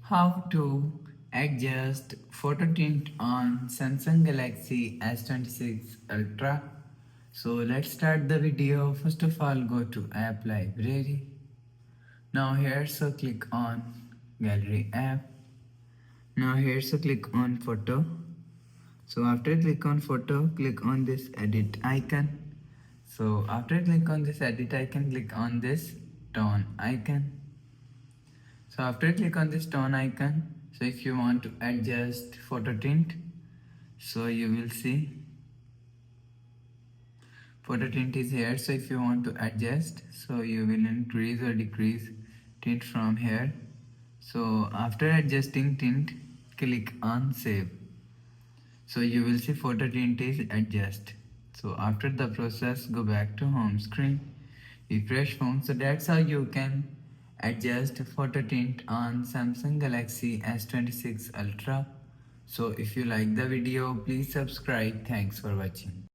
How to adjust photo tint on Samsung Galaxy S26 Ultra. So let's start the video. First of all, go to app library. Now here, so click on gallery app. Now here, so click on photo. So after click on photo, click on this edit icon. So after click on this edit icon, click on this tone icon. So after click on this tone icon, so if you want to adjust photo tint, so you will see photo tint is here. So if you want to adjust, so you will increase or decrease tint from here. So after adjusting tint, click on save. So you will see photo tint is adjust. So after the process, go back to home screen, refresh phone. So that's how you can adjust photo tint on Samsung Galaxy S26 Ultra. So if you like the video, please subscribe. Thanks for watching.